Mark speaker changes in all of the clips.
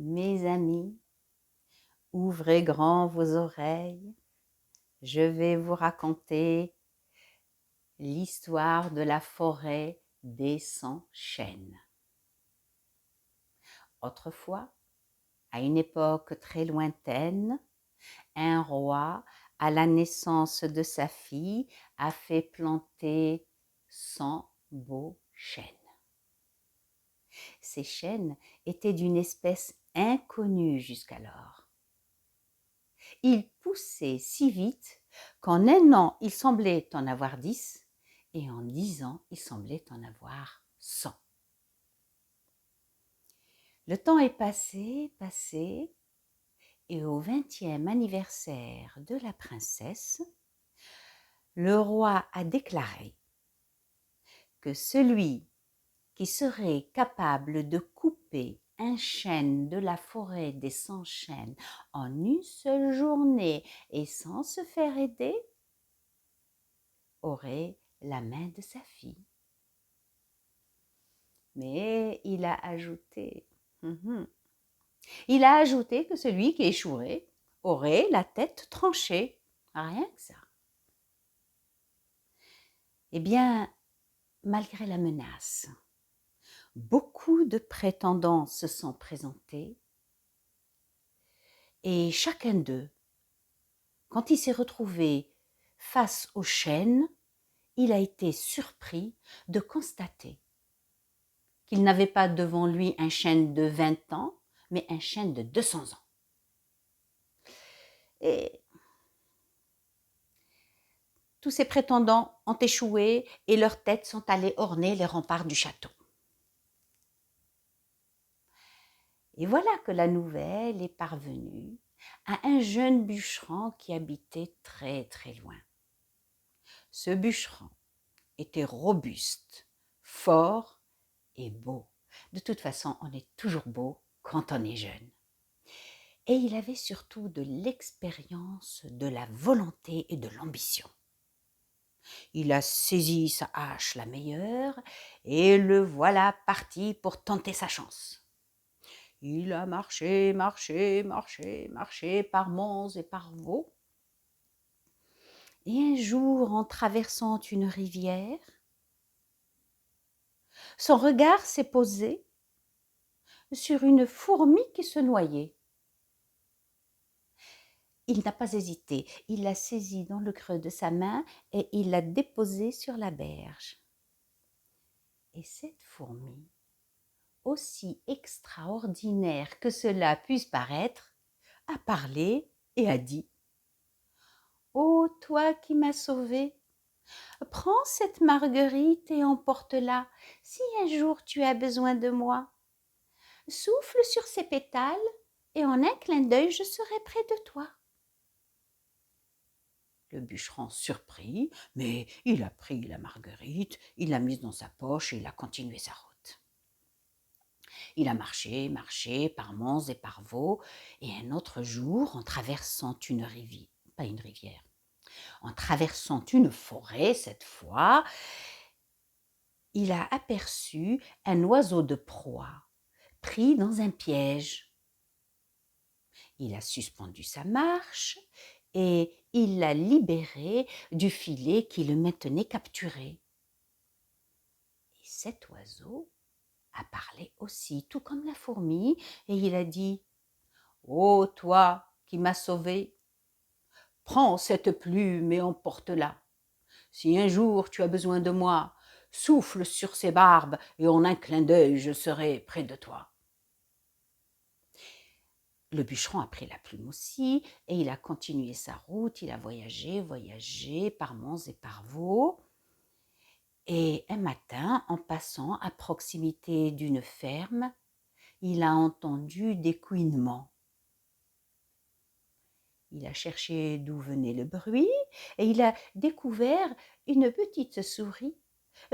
Speaker 1: Mes amis, ouvrez grand vos oreilles, je vais vous raconter l'histoire de la forêt des 100 chênes. Autrefois, à une époque très lointaine, un roi, à la naissance de sa fille, a fait planter 100 beaux chênes. Ces chênes étaient d'une espèce inconnue jusqu'alors. Ils poussaient si vite qu'en un an, il semblait en avoir 10 et en 10 ans, il semblait en avoir 100. Le temps est passé, et au 20e anniversaire de la princesse, le roi a déclaré que celui qui serait capable de couper un chêne de la forêt des 100 chênes en une seule journée et sans se faire aider, aurait la main de sa fille. Mais il a ajouté que celui qui échouerait aurait la tête tranchée. Rien que ça. Eh bien, malgré la menace, beaucoup de prétendants se sont présentés et chacun d'eux, quand il s'est retrouvé face au chêne, il a été surpris de constater qu'il n'avait pas devant lui un chêne de 20 ans, mais un chêne de 200 ans. Et tous ces prétendants ont échoué et leurs têtes sont allées orner les remparts du château. Et voilà que la nouvelle est parvenue à un jeune bûcheron qui habitait très très loin. Ce bûcheron était robuste, fort et beau. De toute façon, on est toujours beau quand on est jeune. Et il avait surtout de l'expérience, de la volonté et de l'ambition. Il a saisi sa hache la meilleure et le voilà parti pour tenter sa chance. Il a marché par monts et par vaux. Et un jour, en traversant une rivière, son regard s'est posé sur une fourmi qui se noyait. Il n'a pas hésité, il l'a saisie dans le creux de sa main et il l'a déposée sur la berge. Et cette fourmi, aussi extraordinaire que cela puisse paraître, a parlé et a dit « Ô toi qui m'as sauvée, prends cette marguerite et emporte-la si un jour tu as besoin de moi. Souffle sur ses pétales et en un clin d'œil je serai près de toi. » Le bûcheron surpris, mais il a pris la marguerite, il l'a mise dans sa poche et il a continué sa route. Il a marché par monts et par vaux, et un autre jour, en traversant une rivière, pas une rivière, en traversant une forêt cette fois, il a aperçu un oiseau de proie pris dans un piège. Il a suspendu sa marche et il l'a libéré du filet qui le maintenait capturé. Et cet oiseau a parlé aussi, tout comme la fourmi, et il a dit « Ô toi qui m'as sauvé, prends cette plume et emporte-la. Si un jour tu as besoin de moi, souffle sur ses barbes et en un clin d'œil je serai près de toi. » Le bûcheron a pris la plume aussi et il a continué sa route, il a voyagé par monts et par vaux. Et un matin, en passant à proximité d'une ferme, il a entendu des couinements. Il a cherché d'où venait le bruit et il a découvert une petite souris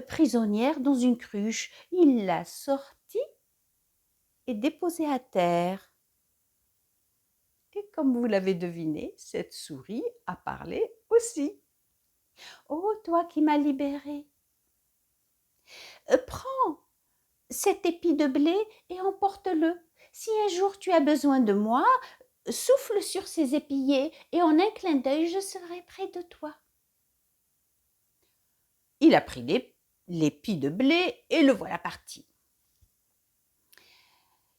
Speaker 1: prisonnière dans une cruche. Il l'a sortie et déposée à terre. Et comme vous l'avez deviné, cette souris a parlé aussi. « Oh, toi qui m'as libérée, prends cet épi de blé et emporte-le.
Speaker 2: Si un jour tu as besoin de moi, souffle sur ces épillets et en un clin d'œil, je serai près de toi. »
Speaker 1: Il a pris l'épi de blé et le voilà parti.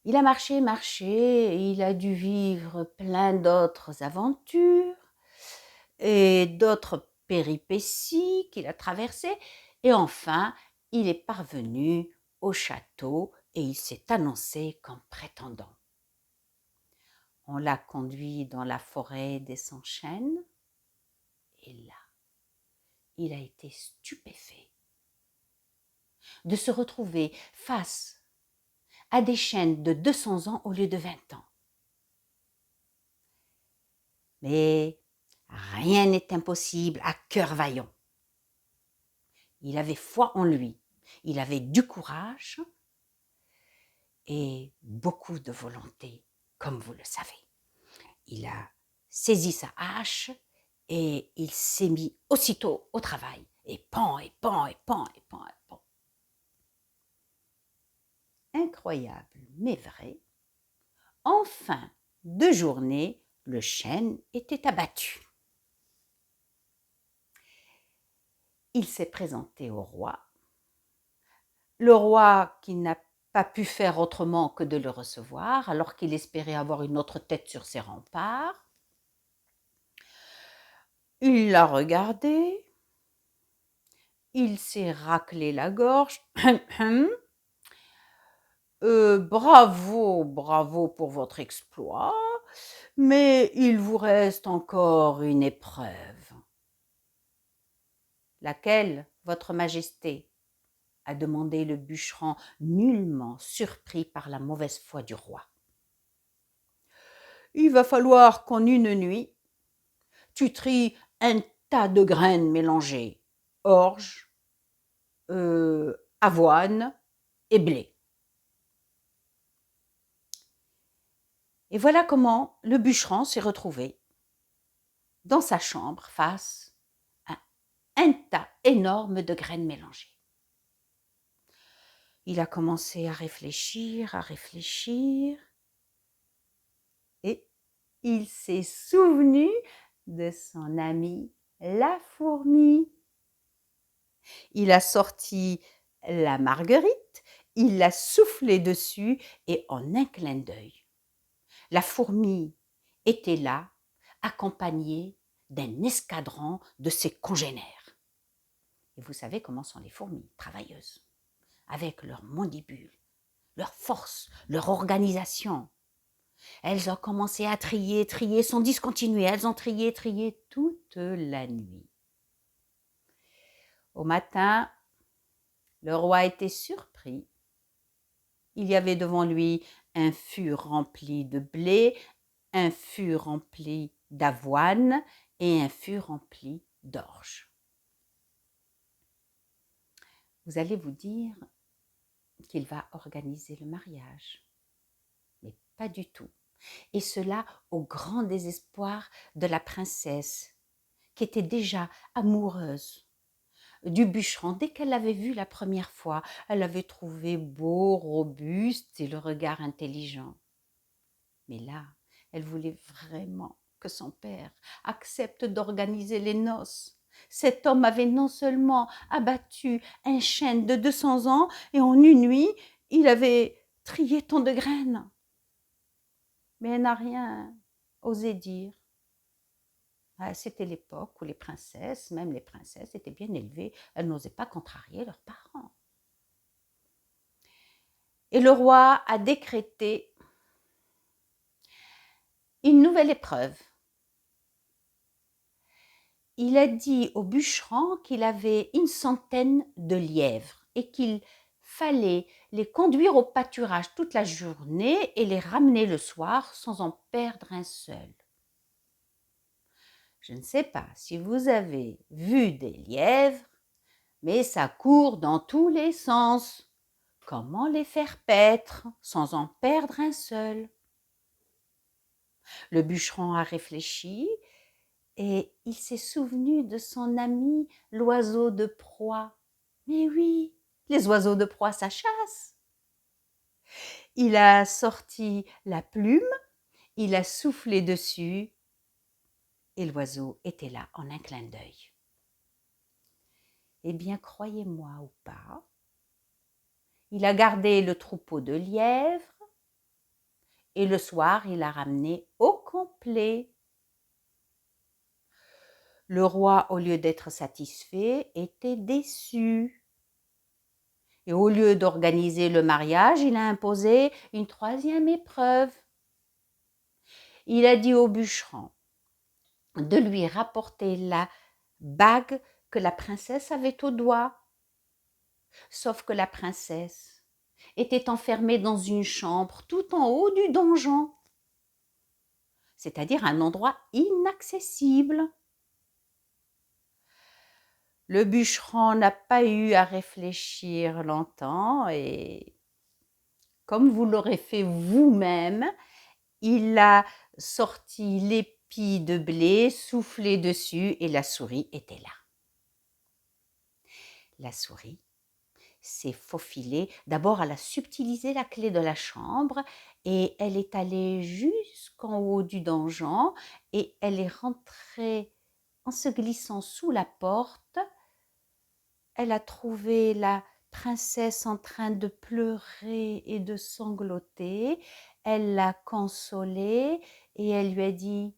Speaker 1: Il a marché, et il a dû vivre plein d'autres aventures et d'autres péripéties qu'il a traversées. Et enfin, il est parvenu au château et il s'est annoncé comme prétendant. On l'a conduit dans la forêt des 100 chênes et là, il a été stupéfait de se retrouver face à des chênes de 200 ans au lieu de 20 ans. Mais rien n'est impossible à cœur vaillant. Il avait foi en lui, il avait du courage et beaucoup de volonté, comme vous le savez. Il a saisi sa hache et il s'est mis aussitôt au travail. Et pan, et pan, et pan, et pan, et pan. Incroyable, mais vrai, en fin de journée, le chêne était abattu. Il s'est présenté au roi. Le roi, qui n'a pas pu faire autrement que de le recevoir, alors qu'il espérait avoir une autre tête sur ses remparts, il l'a regardé, il s'est raclé la gorge. Bravo, bravo pour votre exploit, mais il vous reste encore une épreuve. Laquelle, votre majesté? A demandé le bûcheron, nullement surpris par la mauvaise foi du roi. Il va falloir qu'en une nuit, tu tries un tas de graines mélangées, orge, avoine et blé. Et voilà comment le bûcheron s'est retrouvé dans sa chambre face à un tas énorme de graines mélangées. Il a commencé à réfléchir, et il s'est souvenu de son amie la fourmi. Il a sorti la marguerite, il l'a soufflé dessus et en un clin d'œil, la fourmi était là, accompagnée d'un escadron de ses congénères. Et vous savez comment sont les fourmis travailleuses, avec leur mandibule, leur force, leur organisation. Elles ont commencé à trier sans discontinuer. Elles ont trié toute la nuit. Au matin, le roi était surpris. Il y avait devant lui un fût rempli de blé, un fût rempli d'avoine et un fût rempli d'orge. Vous allez vous dire qu'il va organiser le mariage, mais pas du tout. Et cela au grand désespoir de la princesse, qui était déjà amoureuse du bûcheron. Dès qu'elle l'avait vu la première fois, elle l'avait trouvé beau, robuste et le regard intelligent. Mais là, elle voulait vraiment que son père accepte d'organiser les noces. Cet homme avait non seulement abattu un chêne de 200 ans, et en une nuit, il avait trié tant de graines. Mais elle n'a rien osé dire. C'était l'époque où les princesses, même les princesses, étaient bien élevées. Elles n'osaient pas contrarier leurs parents. Et le roi a décrété une nouvelle épreuve. Il a dit au bûcheron qu'il avait une centaine de lièvres et qu'il fallait les conduire au pâturage toute la journée et les ramener le soir sans en perdre un seul. Je ne sais pas si vous avez vu des lièvres, mais ça court dans tous les sens. Comment les faire paître sans en perdre un seul? Le bûcheron a réfléchi et il s'est souvenu de son ami l'oiseau de proie. Mais oui, les oiseaux de proie, ça chasse.
Speaker 2: Il a sorti la plume, il a soufflé dessus et l'oiseau était là en un clin d'œil. Eh bien, croyez-moi ou pas, il a gardé le troupeau de lièvres et le soir, il a ramené au complet. Le roi, au lieu d'être satisfait, était déçu. Et au lieu d'organiser le mariage, il a imposé une troisième épreuve. Il a dit au bûcheron de lui rapporter la bague que la princesse avait au doigt. Sauf que la princesse était enfermée dans une chambre tout en haut du donjon, c'est-à-dire un endroit inaccessible. Le bûcheron n'a pas eu à réfléchir longtemps et, comme vous l'aurez fait vous-même, il a sorti l'épi de blé, soufflé dessus et la souris était là. La souris s'est faufilée. D'abord, elle a subtilisé la clé de la chambre et elle est allée jusqu'en haut du donjon et elle est rentrée en se glissant sous la porte. Elle a trouvé la princesse en train de pleurer et de sangloter. Elle l'a consolée et elle lui a dit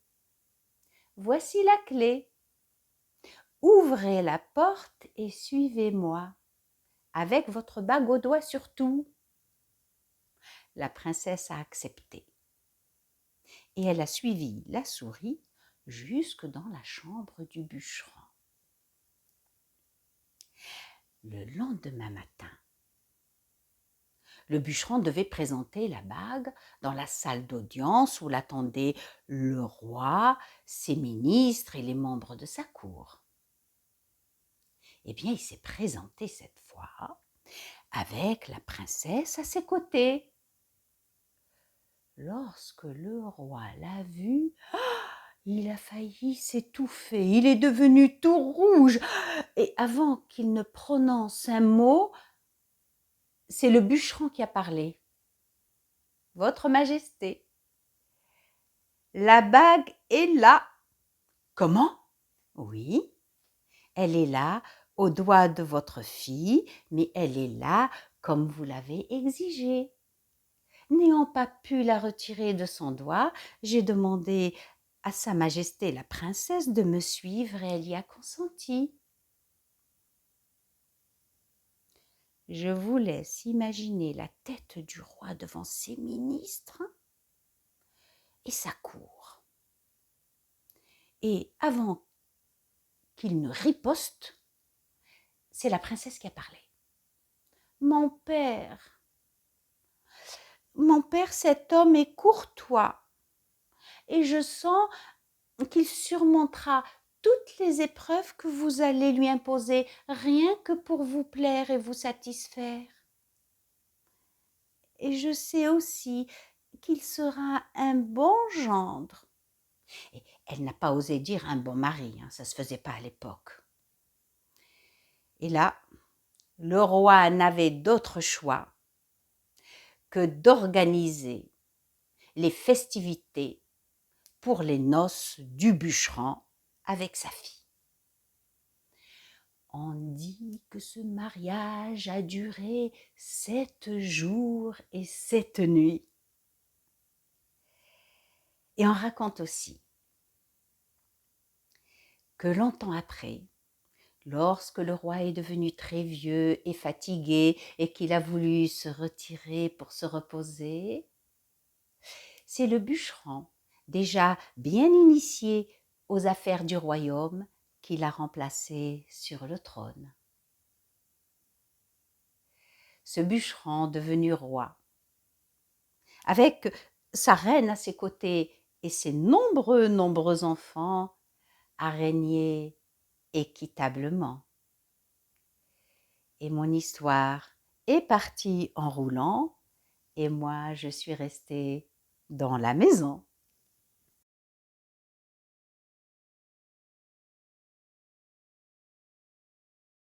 Speaker 2: « Voici la clé. Ouvrez la porte et suivez-moi, avec votre bague au doigt surtout. » La princesse a accepté et elle a suivi la souris jusque dans la chambre du bûcheron. Le lendemain matin, le bûcheron devait présenter la bague dans la salle d'audience où l'attendaient le roi, ses ministres et les membres de sa cour. Eh bien, il s'est présenté cette fois avec la princesse à ses côtés. Lorsque le roi l'a vue, il a failli s'étouffer, il est devenu tout rouge et avant qu'il ne prononce un mot, c'est le bûcheron qui a parlé. « Votre Majesté, la bague est là. » « Comment ? » ?»« Oui, elle est là au doigt de votre fille, mais elle est là comme vous l'avez exigé. N'ayant pas pu la retirer de son doigt, j'ai demandé à Sa Majesté la princesse de me suivre et elle y a consenti. Je vous laisse imaginer la tête du roi devant ses ministres et sa cour. Et avant qu'il ne riposte, c'est la princesse qui a parlé. « Mon père, cet homme est courtois et je sens qu'il surmontera toutes les épreuves que vous allez lui imposer, rien que pour vous plaire et vous satisfaire. Et je sais aussi qu'il sera un bon gendre. » Et elle n'a pas osé dire un bon mari, ça ne se faisait pas à l'époque. Et là, le roi n'avait d'autre choix que d'organiser les festivités pour les noces du bûcheron avec sa fille. On dit que ce mariage a duré 7 jours et 7 nuits. Et on raconte aussi que longtemps après, lorsque le roi est devenu très vieux et fatigué et qu'il a voulu se retirer pour se reposer, c'est le bûcheron, déjà bien initié aux affaires du royaume, qui l'a remplacé sur le trône. Ce bûcheron devenu roi, avec sa reine à ses côtés et ses nombreux enfants, a régné équitablement. Et mon histoire est partie en roulant et moi je suis restée dans la maison.